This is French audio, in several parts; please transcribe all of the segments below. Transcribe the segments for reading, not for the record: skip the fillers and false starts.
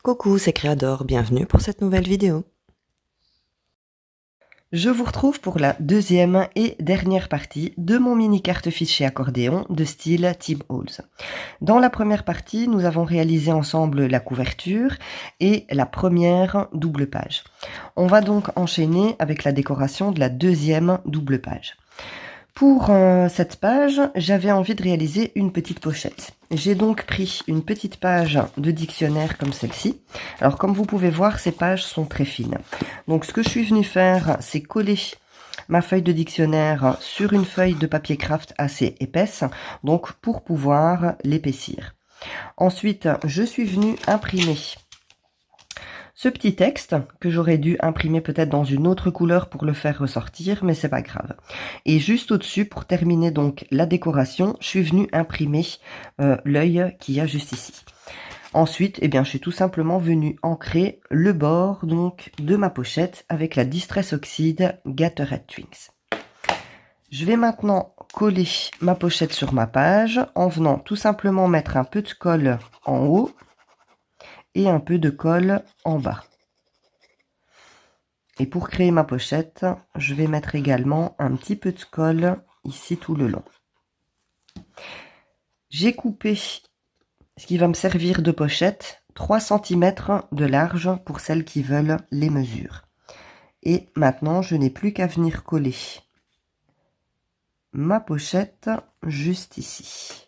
Coucou, c'est Créador, bienvenue pour cette nouvelle vidéo. Je vous retrouve pour la deuxième et dernière partie de mon mini carte fichier accordéon de style Tim Holtz. Dans la première partie, nous avons réalisé ensemble la couverture et la première double page. On va donc enchaîner avec la décoration de la deuxième double page. Pour cette page, j'avais envie de réaliser une petite pochette. J'ai donc pris une petite page de dictionnaire comme celle-ci. Alors comme vous pouvez voir, ces pages sont très fines. Donc ce que je suis venue faire, c'est coller ma feuille de dictionnaire sur une feuille de papier craft assez épaisse, donc pour pouvoir l'épaissir. Ensuite, je suis venue imprimer ce petit texte que j'aurais dû imprimer peut-être dans une autre couleur pour le faire ressortir, mais c'est pas grave. Et juste au-dessus, pour terminer donc la décoration, je suis venue imprimer l'œil qu'il y a juste ici. Ensuite, eh bien, je suis tout simplement venue ancrer le bord donc de ma pochette avec la Distress Oxide Gatorade Twinks. Je vais maintenant coller ma pochette sur ma page en venant tout simplement mettre un peu de colle en haut et un peu de colle en bas. Et pour créer ma pochette, je vais mettre également un petit peu de colle ici tout le long. J'ai coupé ce qui va me servir de pochette, 3 cm de large pour celles qui veulent les mesures. Et maintenant, je n'ai plus qu'à venir coller ma pochette juste ici.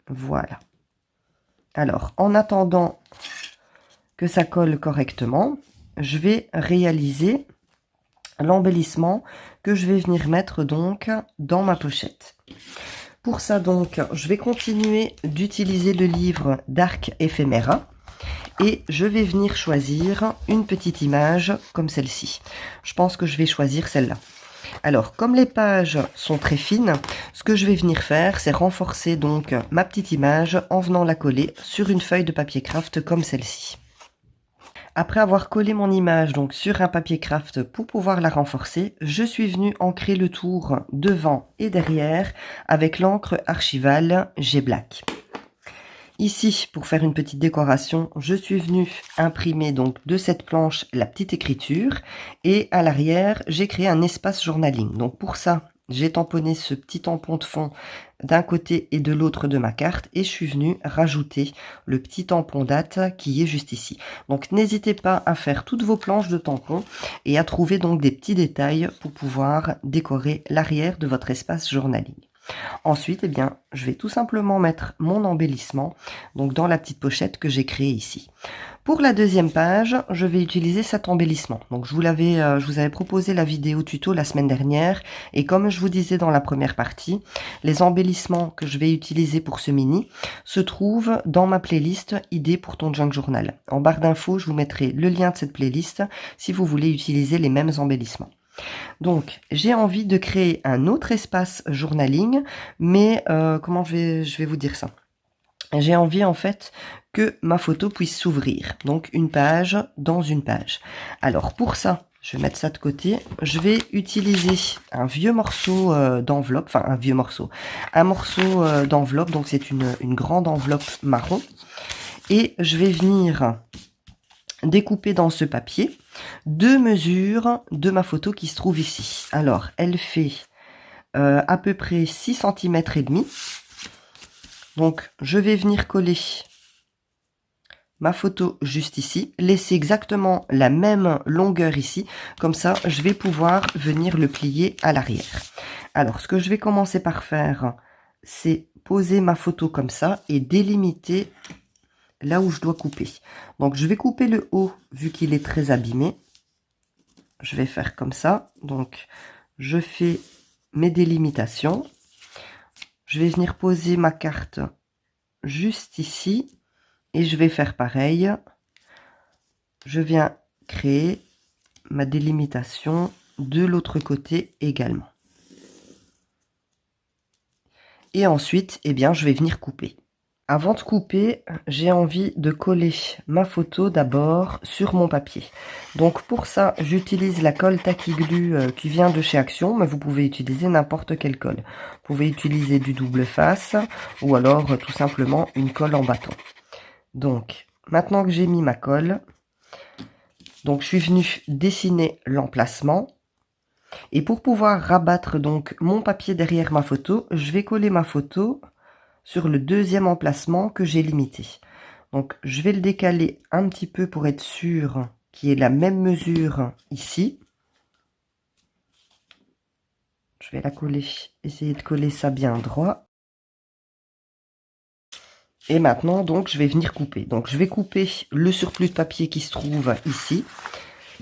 Voilà. Alors, en attendant que ça colle correctement, je vais réaliser l'embellissement que je vais venir mettre donc dans ma pochette. Pour ça donc, je vais continuer d'utiliser le livre Dark Ephemera et je vais venir choisir une petite image comme celle-ci. Je pense que je vais choisir celle-là. Alors, comme les pages sont très fines, ce que je vais venir faire, c'est renforcer donc ma petite image en venant la coller sur une feuille de papier craft comme celle-ci. Après avoir collé mon image donc sur un papier craft pour pouvoir la renforcer, je suis venue ancrer le tour devant et derrière avec l'encre archivale G-Black. Ici, pour faire une petite décoration, je suis venue imprimer donc de cette planche la petite écriture et à l'arrière, j'ai créé un espace journaling. Donc pour ça, j'ai tamponné ce petit tampon de fond d'un côté et de l'autre de ma carte et je suis venue rajouter le petit tampon date qui est juste ici. Donc n'hésitez pas à faire toutes vos planches de tampons et à trouver donc des petits détails pour pouvoir décorer l'arrière de votre espace journaling. Ensuite, eh bien, je vais tout simplement mettre mon embellissement donc dans la petite pochette que j'ai créée ici. Pour la deuxième page, je vais utiliser cet embellissement. Donc, je vous avais proposé la vidéo tuto la semaine dernière et comme je vous disais dans la première partie, les embellissements que je vais utiliser pour ce mini se trouvent dans ma playlist idées pour ton junk journal. En barre d'infos, je vous mettrai le lien de cette playlist si vous voulez utiliser les mêmes embellissements. Donc, j'ai envie de créer un autre espace journaling, mais comment je vais vous dire ça? J'ai envie en fait que ma photo puisse s'ouvrir, donc une page dans une page. Alors pour ça, je vais mettre ça de côté, je vais utiliser un vieux morceau d'enveloppe, enfin un morceau d'enveloppe, donc c'est une grande enveloppe marron, et je vais venir découper dans ce papier 2 mesures de ma photo qui se trouve ici. Alors, elle fait à peu près 6 cm et demi. Donc, je vais venir coller ma photo juste ici, laisser exactement la même longueur ici. Comme ça, je vais pouvoir venir le plier à l'arrière. Alors, ce que je vais commencer par faire, c'est poser ma photo comme ça et délimiter là où je dois couper. Donc je vais couper le haut vu qu'il est très abîmé. Je vais faire comme ça. Donc je fais mes délimitations. Je vais venir poser ma carte juste ici et je vais faire pareil. Je viens créer ma délimitation de l'autre côté également. Et ensuite, eh bien, je vais venir couper. Avant de couper, j'ai envie de coller ma photo d'abord sur mon papier. Donc pour ça, j'utilise la colle Tacky Glue qui vient de chez Action, mais vous pouvez utiliser n'importe quelle colle. Vous pouvez utiliser du double face ou alors tout simplement une colle en bâton. Donc maintenant que j'ai mis ma colle, donc je suis venue dessiner l'emplacement. Et pour pouvoir rabattre donc mon papier derrière ma photo, je vais coller ma photo sur le deuxième emplacement que j'ai limité. Donc je vais le décaler un petit peu pour être sûr qu'il y ait la même mesure ici. Je vais la coller, essayer de coller ça bien droit. Et maintenant donc je vais venir couper. Donc je vais couper le surplus de papier qui se trouve ici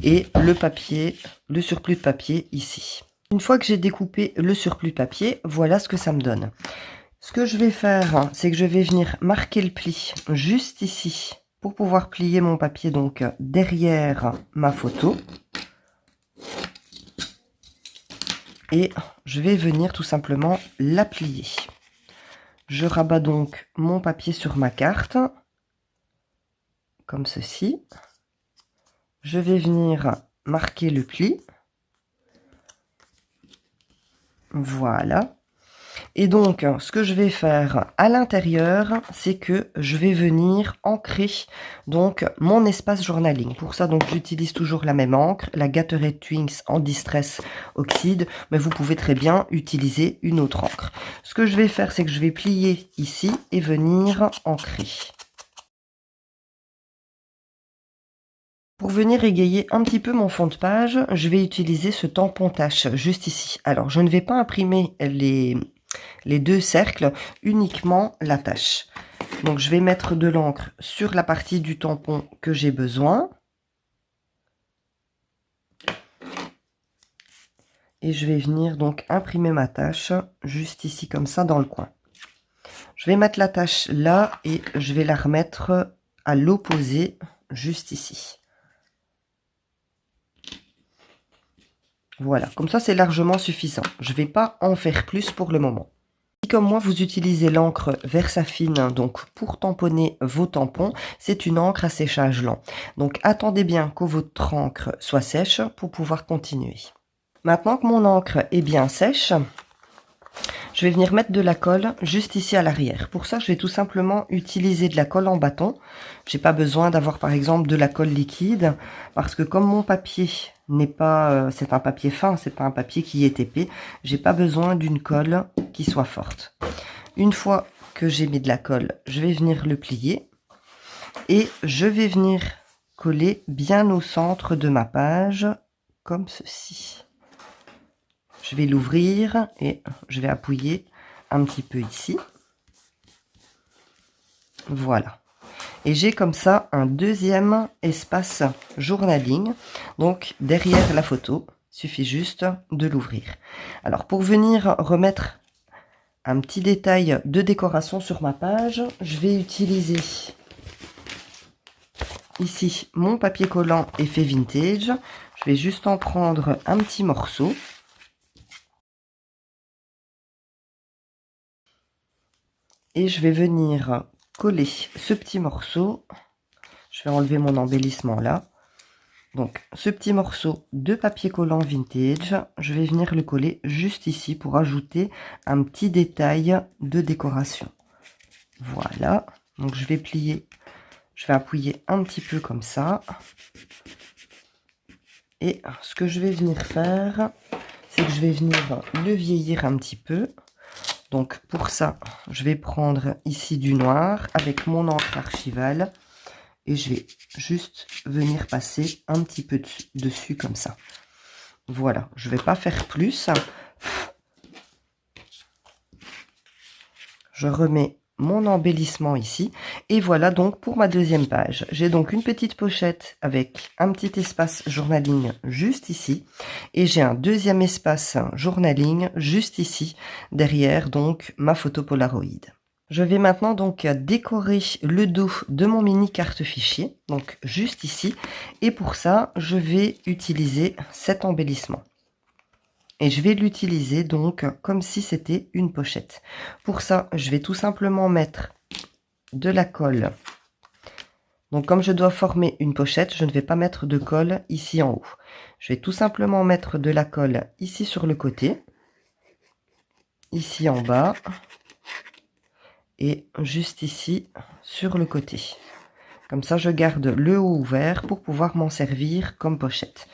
et le surplus de papier ici. Une fois que j'ai découpé le surplus de papier, voilà ce que ça me donne. Ce que je vais faire, c'est que je vais venir marquer le pli juste ici pour pouvoir plier mon papier donc derrière ma photo. Et je vais venir tout simplement la plier. Je rabats donc mon papier sur ma carte, comme ceci. Je vais venir marquer le pli. Voilà. Et donc, ce que je vais faire à l'intérieur, c'est que je vais venir ancrer donc mon espace journaling. Pour ça, donc j'utilise toujours la même encre, la Gatorade Twinks en Distress Oxyde, mais vous pouvez très bien utiliser une autre encre. Ce que je vais faire, c'est que je vais plier ici et venir ancrer. Pour venir égayer un petit peu mon fond de page, je vais utiliser ce tampon tache juste ici. Alors, je ne vais pas imprimer les deux cercles, uniquement la tache. Donc, je vais mettre de l'encre sur la partie du tampon que j'ai besoin. Et je vais venir donc imprimer ma tache juste ici, comme ça, dans le coin. Je vais mettre la tache là et je vais la remettre à l'opposé, juste ici. Voilà, comme ça c'est largement suffisant. Je ne vais pas en faire plus pour le moment. Si comme moi vous utilisez l'encre Versafine donc pour tamponner vos tampons, c'est une encre à séchage lent. Donc attendez bien que votre encre soit sèche pour pouvoir continuer. Maintenant que mon encre est bien sèche, je vais venir mettre de la colle juste ici à l'arrière. Pour ça, je vais tout simplement utiliser de la colle en bâton. J'ai pas besoin d'avoir par exemple de la colle liquide parce que comme mon papier n'est pas, c'est un papier fin, c'est pas un papier qui est épais, j'ai pas besoin d'une colle qui soit forte. Une fois que j'ai mis de la colle, je vais venir le plier et je vais venir coller bien au centre de ma page comme ceci. Je vais l'ouvrir et je vais appuyer un petit peu ici. Voilà. Et j'ai comme ça un deuxième espace journaling. Donc derrière la photo, il suffit juste de l'ouvrir. Alors pour venir remettre un petit détail de décoration sur ma page, je vais utiliser ici mon papier collant effet vintage. Je vais juste en prendre un petit morceau. Et je vais venir coller ce petit morceau. Je vais enlever mon embellissement là. Donc ce petit morceau de papier collant vintage, je vais venir le coller juste ici pour ajouter un petit détail de décoration. Voilà. Donc je vais plier, je vais appuyer un petit peu comme ça. Et ce que je vais venir faire, c'est que je vais venir le vieillir un petit peu. Donc pour ça, je vais prendre ici du noir avec mon encre archivale et je vais juste venir passer un petit peu dessus comme ça. Voilà, je ne vais pas faire plus. Je remets mon embellissement ici et voilà donc pour ma deuxième page. J'ai donc une petite pochette avec un petit espace journaling juste ici et j'ai un deuxième espace journaling juste ici derrière donc ma photo Polaroid. Je vais maintenant donc décorer le dos de mon mini carte fichier, donc juste ici, et pour ça je vais utiliser cet embellissement. Et je vais l'utiliser donc comme si c'était une pochette. Pour ça, je vais tout simplement mettre de la colle. Donc comme je dois former une pochette, je ne vais pas mettre de colle ici en haut. Je vais tout simplement mettre de la colle ici sur le côté, ici en bas, et juste ici sur le côté. Comme ça, je garde le haut ouvert pour pouvoir m'en servir comme pochette.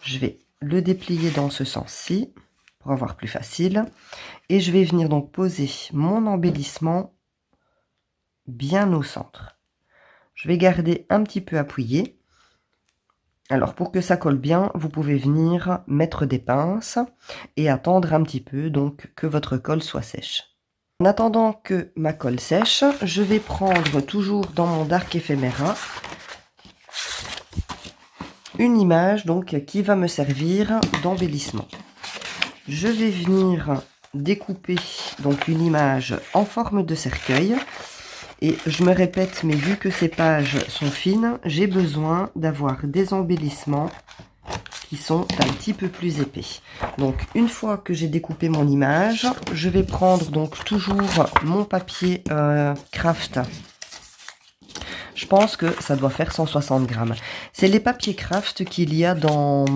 Je vais le déplier dans ce sens-ci pour avoir plus facile. Et je vais venir donc poser mon embellissement bien au centre. Je vais garder un petit peu appuyé. Alors, pour que ça colle bien, vous pouvez venir mettre des pinces et attendre un petit peu, donc que votre colle soit sèche. En attendant que ma colle sèche, je vais prendre toujours dans mon Dark Ephemera une image donc qui va me servir d'embellissement. Je vais venir découper donc une image en forme de cercueil. Et je me répète, mais vu que ces pages sont fines, j'ai besoin d'avoir des embellissements qui sont un petit peu plus épais. Donc, une fois que j'ai découpé mon image, je vais prendre donc toujours mon papier craft. Je pense que ça doit faire 160 grammes. C'est les papiers craft qu'il y a dans...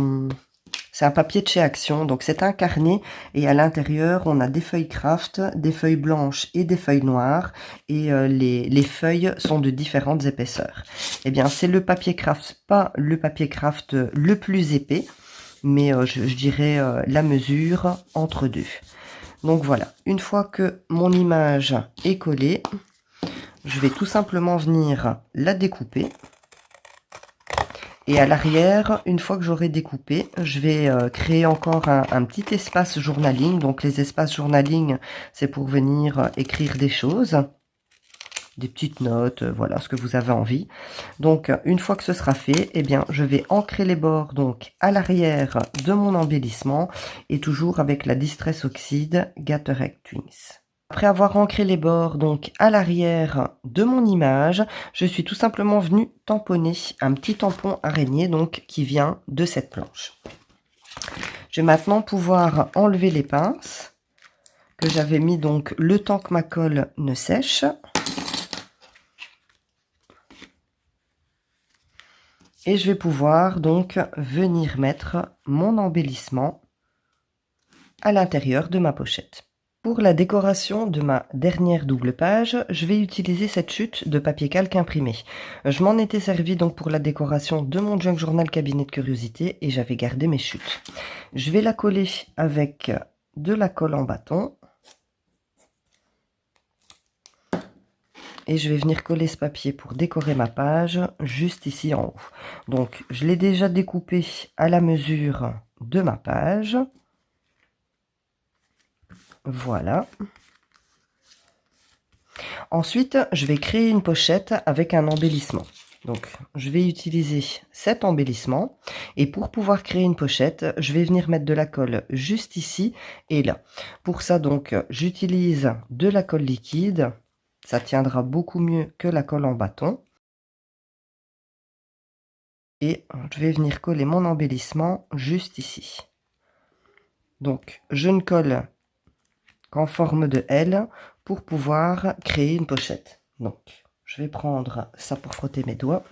C'est un papier de chez Action, donc c'est un carnet et à l'intérieur on a des feuilles craft, des feuilles blanches et des feuilles noires et les feuilles sont de différentes épaisseurs. Eh bien c'est le papier craft, pas le papier craft le plus épais, mais je dirais la mesure entre deux. Donc voilà, une fois que mon image est collée, je vais tout simplement venir la découper. Et à l'arrière, une fois que j'aurai découpé, je vais créer encore un petit espace journaling. Donc les espaces journaling, c'est pour venir écrire des choses, des petites notes, voilà ce que vous avez envie. Donc une fois que ce sera fait, eh bien je vais ancrer les bords donc à l'arrière de mon embellissement et toujours avec la Distress Oxide Gatorade Twins. Après avoir ancré les bords donc à l'arrière de mon image, je suis tout simplement venu tamponner un petit tampon araignée donc qui vient de cette planche. Je vais maintenant pouvoir enlever les pinces que j'avais mis donc le temps que ma colle ne sèche. Et je vais pouvoir donc venir mettre mon embellissement à l'intérieur de ma pochette. Pour la décoration de ma dernière double page, je vais utiliser cette chute de papier calque imprimé. Je m'en étais servi donc pour la décoration de mon junk journal cabinet de curiosité et j'avais gardé mes chutes. Je vais la coller avec de la colle en bâton. Et je vais venir coller ce papier pour décorer ma page juste ici en haut. Donc je l'ai déjà découpé à la mesure de ma page. Voilà. Ensuite, je vais créer une pochette avec un embellissement. Donc, je vais utiliser cet embellissement. Et pour pouvoir créer une pochette, je vais venir mettre de la colle juste ici et là. Pour ça, donc, j'utilise de la colle liquide. Ça tiendra beaucoup mieux que la colle en bâton. Et je vais venir coller mon embellissement juste ici. Donc, je ne colle qu'en forme de L pour pouvoir créer une pochette. Donc, je vais prendre ça pour frotter mes doigts.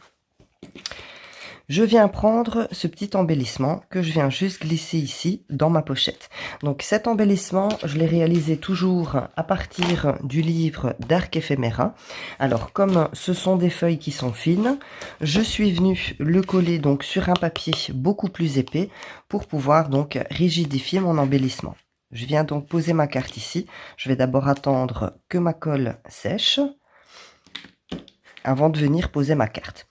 Je viens prendre ce petit embellissement que je viens juste glisser ici dans ma pochette. Donc cet embellissement, je l'ai réalisé toujours à partir du livre Dark Ephemera. Alors comme ce sont des feuilles qui sont fines, je suis venu le coller donc sur un papier beaucoup plus épais pour pouvoir donc rigidifier mon embellissement. Je viens donc poser ma carte ici. Je vais d'abord attendre que ma colle sèche avant de venir poser ma carte.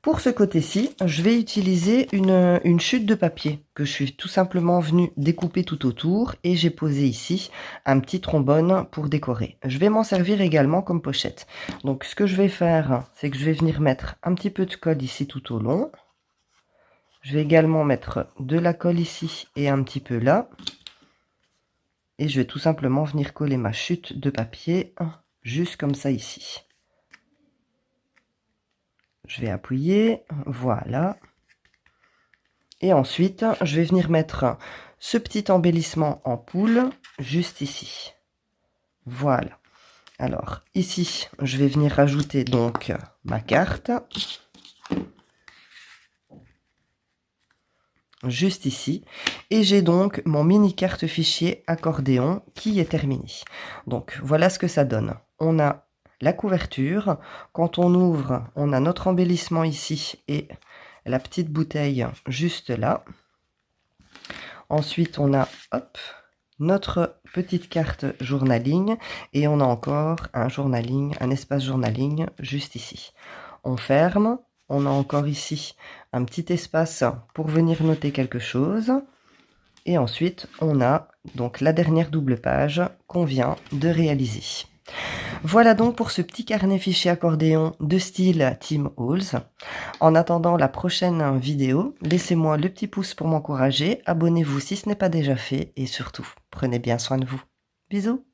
Pour ce côté-ci, je vais utiliser une chute de papier que je suis tout simplement venu découper tout autour et j'ai posé ici un petit trombone pour décorer. Je vais m'en servir également comme pochette. Donc ce que je vais faire, c'est que je vais venir mettre un petit peu de colle ici tout au long. Je vais également mettre de la colle ici et un petit peu là. Et je vais tout simplement venir coller ma chute de papier juste comme ça ici. Je vais appuyer, voilà. Et ensuite, je vais venir mettre ce petit embellissement en poule juste ici. Voilà. Alors, ici, je vais venir rajouter donc ma carte. Juste ici. Et j'ai donc mon mini carte fichier accordéon qui est terminé. Donc, voilà ce que ça donne. On a la couverture. Quand on ouvre, on a notre embellissement ici et la petite bouteille juste là. Ensuite, on a notre petite carte journaling et on a encore un journaling, un espace journaling juste ici. On ferme, on a encore ici un petit espace pour venir noter quelque chose. Et ensuite, on a donc la dernière double page qu'on vient de réaliser. Voilà donc pour ce petit carnet fichier accordéon de style Tim Holtz. En attendant la prochaine vidéo, laissez-moi le petit pouce pour m'encourager, abonnez-vous si ce n'est pas déjà fait et surtout, prenez bien soin de vous. Bisous!